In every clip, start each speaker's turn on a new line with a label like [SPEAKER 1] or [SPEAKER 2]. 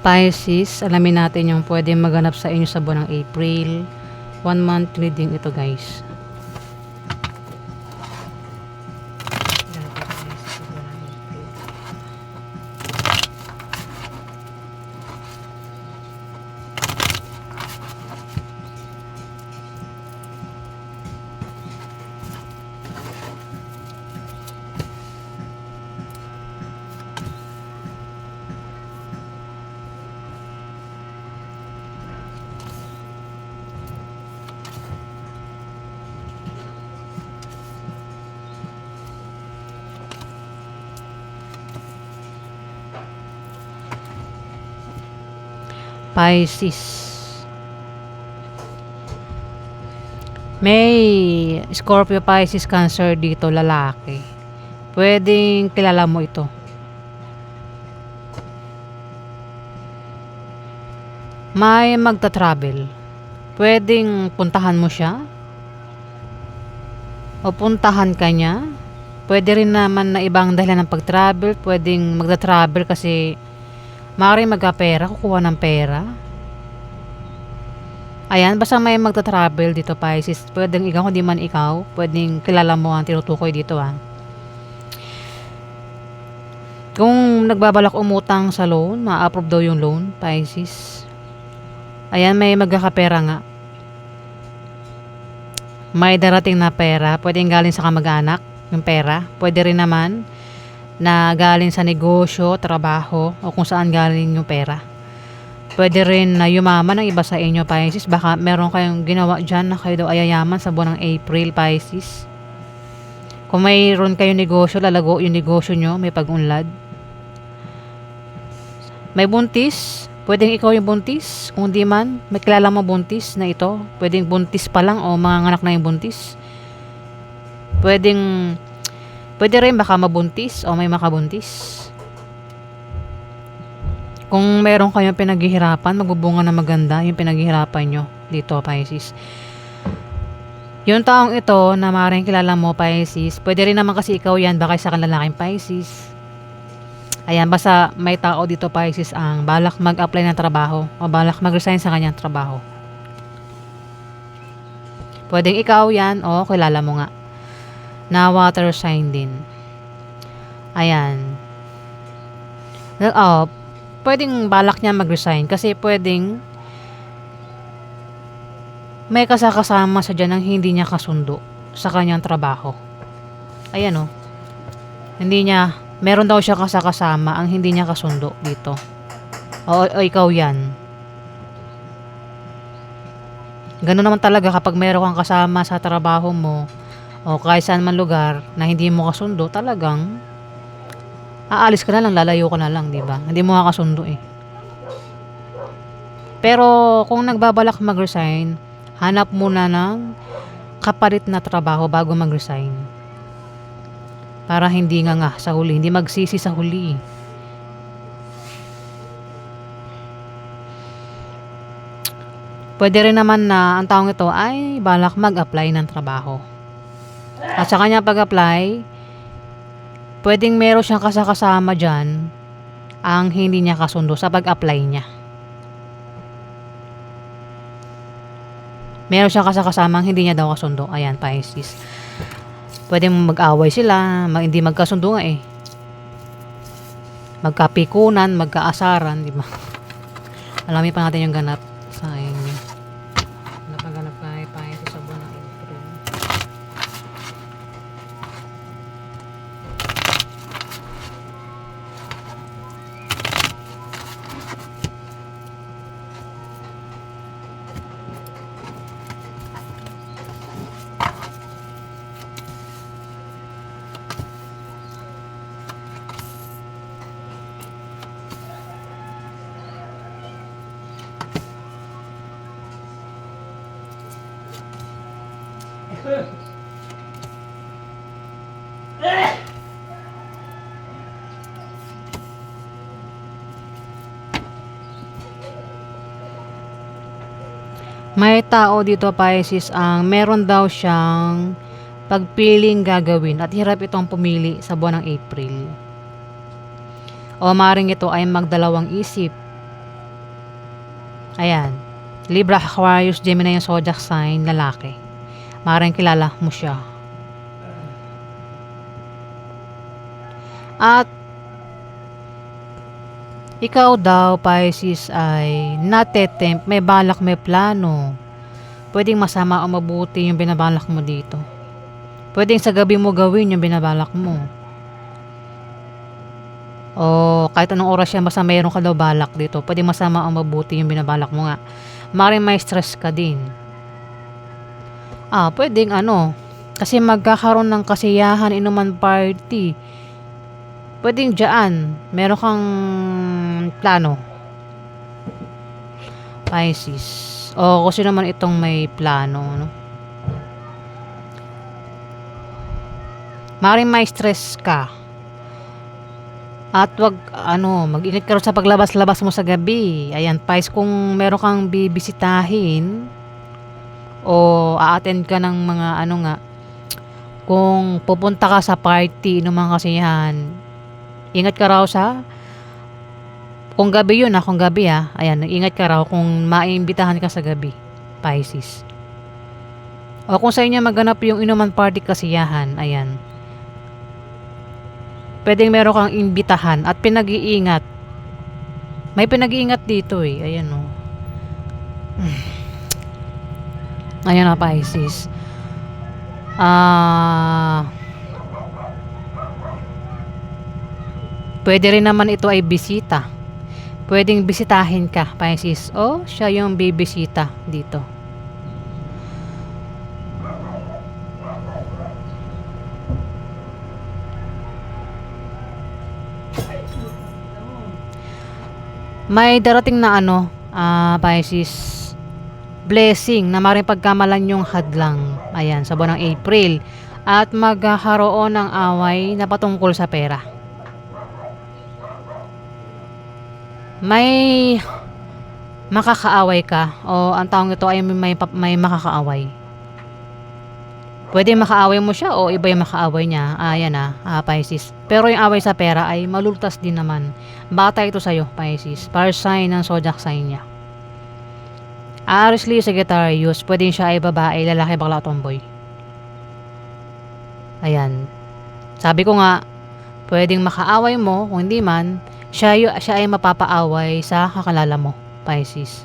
[SPEAKER 1] Pisces, alamin natin yung pwedeng maganap sa inyo sa buwan ng April. 1 month reading ito, guys. Pisces. May Scorpio, Pisces, Cancer dito, lalaki. Pwedeng kilala mo ito. May magta-travel. Pwedeng puntahan mo siya o puntahan ka niya. Pwede rin naman na ibang dahilan ng pag-travel. Pwedeng magta-travel kasi maaaring magka-pera, kukuha ng pera. Ayan, basta may magta-travel dito, Pisces. Pwedeng ikaw, hindi man ikaw. Pwedeng kilala mo ang tinutukoy dito, Kung nagbabalak umutang sa loan, ma-approve daw yung loan, Pisces. Ayan, may magkakapera nga. May darating na pera. Pwedeng galing sa kamag-anak, yung pera. Pwede rin naman na galing sa negosyo, trabaho, o kung saan galing yung pera. Pwede rin na yumaman ng iba sa inyo, Pisces. Baka meron kayong ginawa dyan na kayo daw ayayaman sa buwan ng April, Pisces. Kung mayroon kayong negosyo, lalago yung negosyo nyo, may pag-unlad. May buntis. Pwedeng ikaw yung buntis. Kung di man, may kilala mo buntis na ito. Pwedeng buntis pa lang o mga anak na yung buntis. Pwede rin baka mabuntis o may makabuntis. Kung meron kayong pinaghihirapan, magbubunga na maganda yung pinaghihirapan nyo dito, Pisces. Yung taong ito na maaaring kilala mo, Pisces, pwede rin naman kasi ikaw yan, baka sa kalalaking Pisces. Ayan, basta may tao dito, Pisces, ang balak mag-apply ng trabaho o balak mag-resign sa kanyang trabaho. Pwedeng ikaw yan o kilala mo nga na water sign din. Ayan. Pwedeng balak niya mag-resign kasi pwedeng may kasama sa dyan ng hindi niya kasundo sa kanyang trabaho. Ayan, hindi niya, meron daw siya kasama ang hindi niya kasundo dito. O ikaw yan. Ganun naman talaga kapag meron kang kasama sa trabaho mo o kahit saan man lugar na hindi mo kasundo, talagang aalis ka na lang, lalayo ka na lang, di ba? Hindi mo kasundo Pero kung nagbabalak mag-resign, hanap muna ng kapalit na trabaho bago mag-resign. Para hindi nga sa huli, hindi magsisi sa huli. Pwede rin naman na ang taong ito ay balak mag-apply ng trabaho. At sa kanya pag-apply, pwedeng meron siyang kasama dyan ang hindi niya kasundo sa pag-apply niya. Meron siyang kasama ang hindi niya daw kasundo. Ayan, Pisces. Pwedeng mag-away sila, hindi magkasundo nga Magkapikunan, magkaasaran, di ba? Alamin pa natin yung ganap sa inyo. Napaganap kay Pisces sa buwan ng April. May tao dito, Pisces, ang meron daw siyang pagpiling gagawin at hirap itong pumili sa buwan ng April. O maaaring ito ay magdalawang isip Ayan. Libra, Aquarius, Gemini yung zodiac sign, lalaki. Maaaring kilala mo siya. At ikaw daw, Pisces, ay natetempt, may balak, may plano. Pwedeng masama o mabuti yung binabalak mo dito. Pwedeng sa gabi mo gawin yung binabalak mo. O kahit anong oras yan, basta mayroon ka daw balak dito. Pwedeng masama o mabuti yung binabalak mo nga. Maaaring may stress ka din. Pwedeng kasi magkakaroon ng kasiyahan, inuman party. Pwedeng dyan, meron kang plano, Pisces. O kung sino naman itong may plano, no? Maaaring may stress ka. At wag, mag-ingat ka rin sa paglabas-labas mo sa gabi. Ayan, Pisces, kung meron kang bibisitahin o a-attend ka ng mga kung pupunta ka sa party ng mga kasiyahan, ingat ka raw kung gabi yun kung gabi ayan, ingat ka raw kung maiimbitahan ka sa gabi, Pisces. O kung sa inyo maganap yung inuman party kasiyahan, ayan, pwedeng meron kang imbitahan at pinag-iingat. May pinag-iingat dito ayan ayan Pisces. Pwede rin naman ito ay bisita. Pwedeng bisitahin ka, Pisces. O siya yung bibisita dito. May darating na Pisces, blessing na maaaring pagkamalan yung hadlang. Ayan, sa buwan ng April. At magkakaroon ng away na patungkol sa pera. May makakaaway ka o ang tawag ito ay may makakaaway. Pwede makaaway mo siya o iba yung makaaway niya. Ayan Pisces. Pero yung away sa pera ay malultas din naman. Bata ito sa'yo, Pisces. Para sign ng zodiac sign niya. Aries, Leo, Sagittarius. Pwede siya ay babae, lalaki, bakla, tomboy. Ayan. Sabi ko nga, pwedeng makaaway mo, kung hindi man, siya ay mapapaaway sa kakalala mo, Pisces.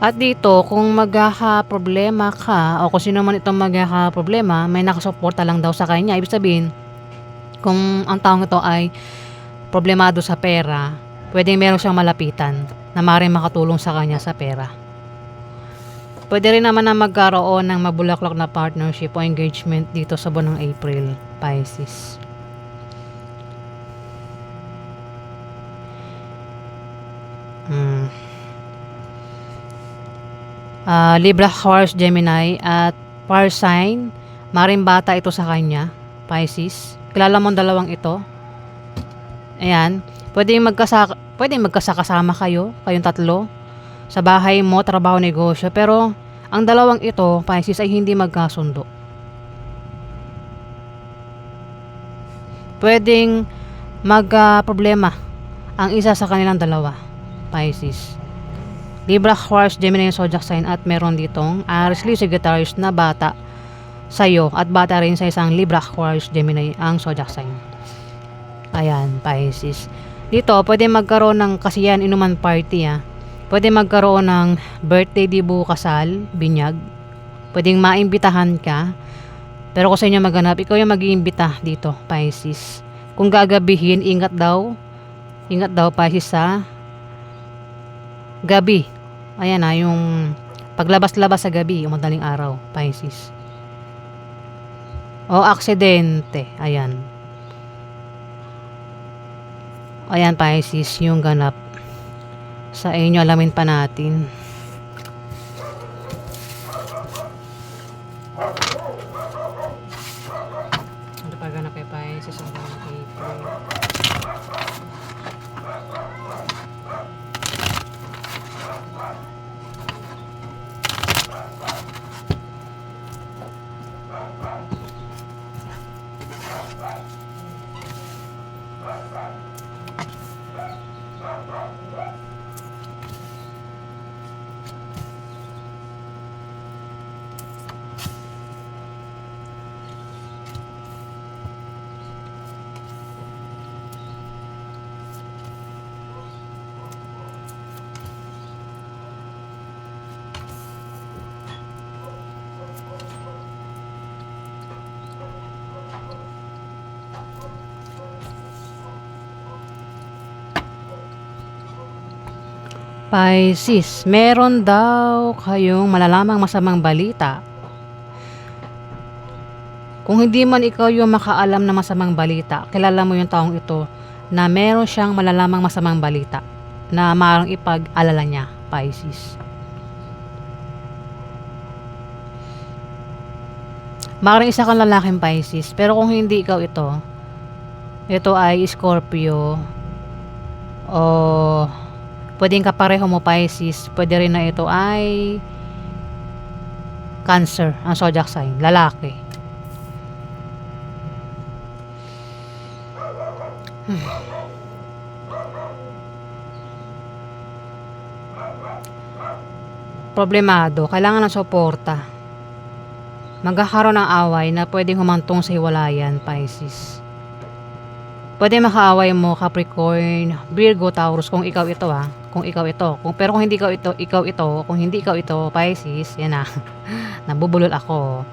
[SPEAKER 1] At dito, kung magkakaproblema ka o kung sino man itong magkakaproblema, may nakasuporta lang daw sa kanya. Ibig sabihin, kung ang taong ito ay problemado sa pera, pwedeng meron siyang malapitan na maaaring makatulong sa kanya sa pera. Pwede rin naman na magkaroon ng mabulaklak na partnership o engagement dito sa buwan ng April, Pisces. Libra, Aquarius, Gemini at fire sign, maring bata ito sa kanya, Pisces. Kilala mo ang dalawang ito? Ayan, pwedeng magkasakasama kayong tatlo sa bahay mo, trabaho, negosyo, pero ang dalawang ito, Pisces, ay hindi magkasundo. Pwedeng magka-problema ang isa sa kanilang dalawa, Pisces. Libra, Aquarius, Gemini yung zodiac sign at meron ditong Aries, Leo, Sagittarius na bata sa'yo at bata rin sa isang Libra, Aquarius, Gemini ang zodiac sign. Ayan, Pisces. Dito, pwede magkaroon ng kasiyahan, inuman party Pwede magkaroon ng birthday, dibu, kasal, binyag. Pwedeng maimbitahan ka. Pero kung sa inyo maganap, ikaw yung mag-iimbita dito, Pisces. Kung gagabihin, ingat daw, Pisces, sa gabi. Ayan yung paglabas-labas sa gabi, yung madaling araw, Pisces. O aksidente, ayan. Ayan, Pisces, yung ganap sa inyo, alamin pa natin. Ano pa ganap kay Pisces ang buwan ng April? Pisces, meron daw kayong malalamang masamang balita. Kung hindi man ikaw yung makaalam na masamang balita, kilala mo yung taong ito na meron siyang malalamang masamang balita na maaaring ipag-alala niya, Pisces. Maaaring isa kang lalaking Pisces, pero kung hindi ikaw ito ay Scorpio o pwedeng kapareho mo Pisces, pwede rin na ito ay Cancer, ang zodiac sign, lalaki. Problemado, kailangan ng suporta. Magkakaroon ng away na pwedeng humantong sa hiwalayan, Pisces. Pwede makaaway mo Capricorn, Virgo, Taurus kung ikaw ito kung ikaw ito. Pero kung hindi kung hindi ikaw ito, Pisces, yan na. Nabubulol ako.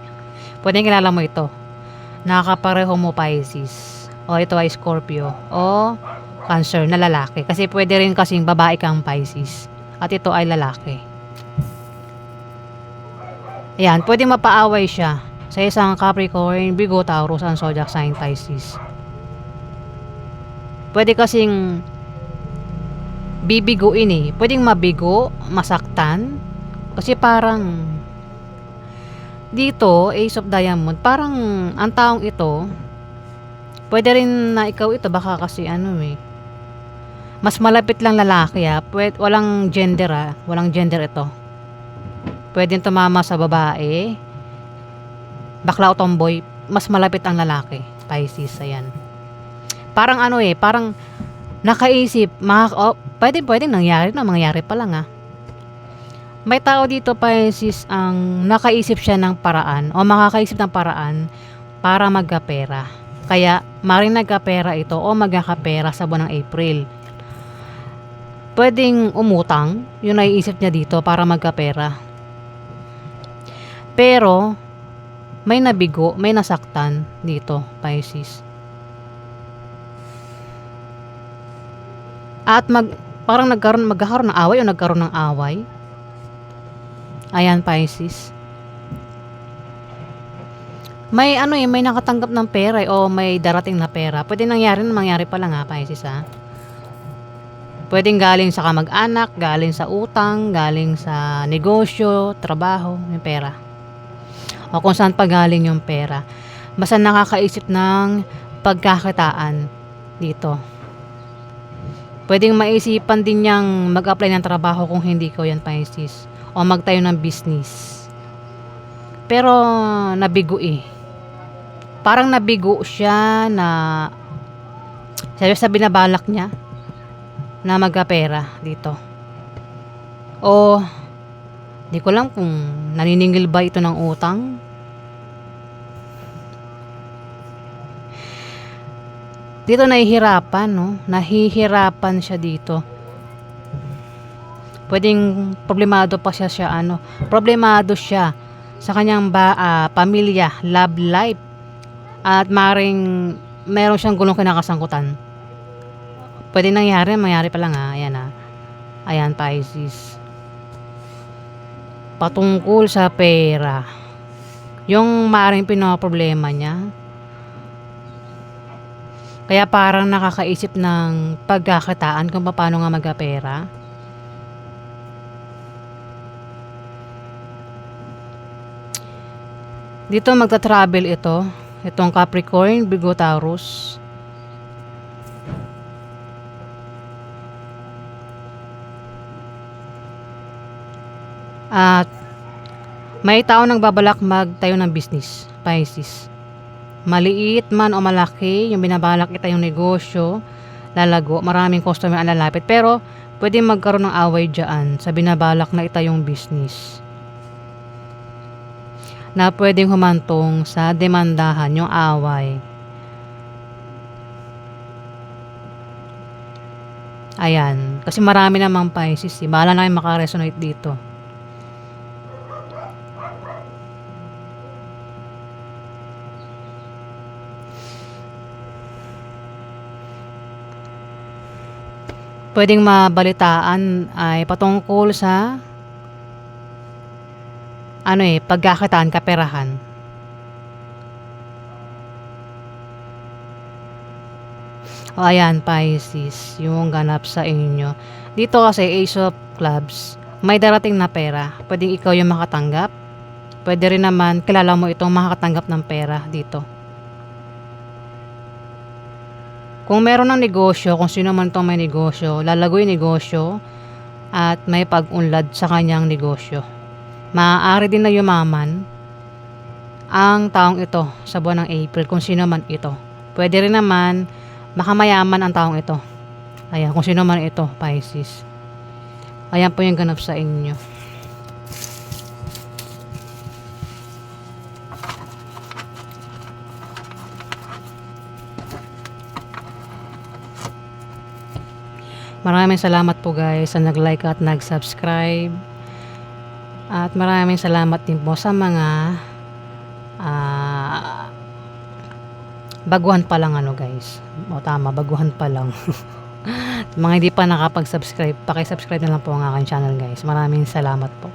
[SPEAKER 1] Pwede kilala mo ito. Nakakapareho mo Pisces. O ito ay Scorpio o Cancer na lalaki. Kasi pwede rin kasing babae kang Pisces. At ito ay lalaki. Ayan, pwede mapaaway siya sa isang Capricorn, Virgo, Taurus, ang zodiac sign Pisces. Pwede kasing bibiguin pwedeng mabigo, masaktan, kasi parang dito, Ace of Diamond, parang ang taong ito, pwede rin na ikaw ito, baka kasi mas malapit lang lalaki walang gender walang gender ito. Pwedeng tumama sa babae, bakla o tomboy, mas malapit ang lalaki, Pisces, ayan. Parang parang nakaisip, pwede nangyari pa lang May tao dito, Pisces, ang nakaisip siya ng paraan o makakaisip ng paraan para magkapera. Kaya, maring nagkapera ito o magkakapera sa buwan ng April. Pwedeng umutang, yun naiisip niya dito para magkapera. Pero, may nabigo, may nasaktan dito, Pisces. At parang magkakaroon ng away o nagkaroon ng away. Ayan, Pisces. May may nakatanggap ng pera o may darating na pera. Pwede mangyari pa lang Pisces Pwedeng galing sa kamag-anak, galing sa utang, galing sa negosyo, trabaho, yung pera. O kung saan pa galing yung pera. Basta nakakaisip ng pagkakitaan dito. Pwedeng maisipan din niyang mag-apply ng trabaho kung hindi ko yan, Pisces. O magtayo ng business. Pero nabigo Parang nabigo siya na sa binabalak niya na magkapera dito. O di ko lang kung naniningil ba ito ng utang. Dito nahihirapan siya dito. Pwedeng problemado siya sa kanyang pamilya, love life, at meron siyang gulong kinakasangkutan. Pwede mangyari pa lang Ayan, Pisces. Patungkol sa pera. Yung maaaring pinoproblema niya. Kaya parang nakakaisip ng pagkakitaan kung paano nga magkapera. Dito magta-travel itong Capricorn, Virgo, Taurus. At may tao nang babalak magtayo ng business, Pisces. Maliit man o malaki, yung binabalak yung negosyo, lalago, maraming customer ang lalapit. Pero pwede magkaroon ng away dyan sa binabalak na itayong business, na pwedeng humantong sa demandahan yung away. Ayan, kasi marami namang Pisces, bahala na kayo makaresonate dito. Pwedeng mabalitaan ay patungkol sa pagkakitaan, kaperahan. O ayan, Pisces, yung ganap sa inyo. Dito kasi Ace of Clubs, may darating na pera. Pwedeng ikaw yung makatanggap. Pwede rin naman kilala mo itong makakatanggap ng pera dito. Kung meron ng negosyo, kung sino man itong may negosyo, lalagoy negosyo at may pag-unlad sa kanyang negosyo. Maaari din na yumaman ang taong ito sa buwan ng April, kung sino man ito. Pwede rin naman makamayaman ang taong ito. Ayan, kung sino man ito, Pisces. Ayan po yung ganap sa inyo. Maraming salamat po guys sa nag-like at nag-subscribe. At maraming salamat din po sa mga baguhan pa lang guys. O tama, baguhan pa lang. Mga hindi pa nakapag-subscribe, paki-subscribe na lang po ang aking channel guys. Maraming salamat po.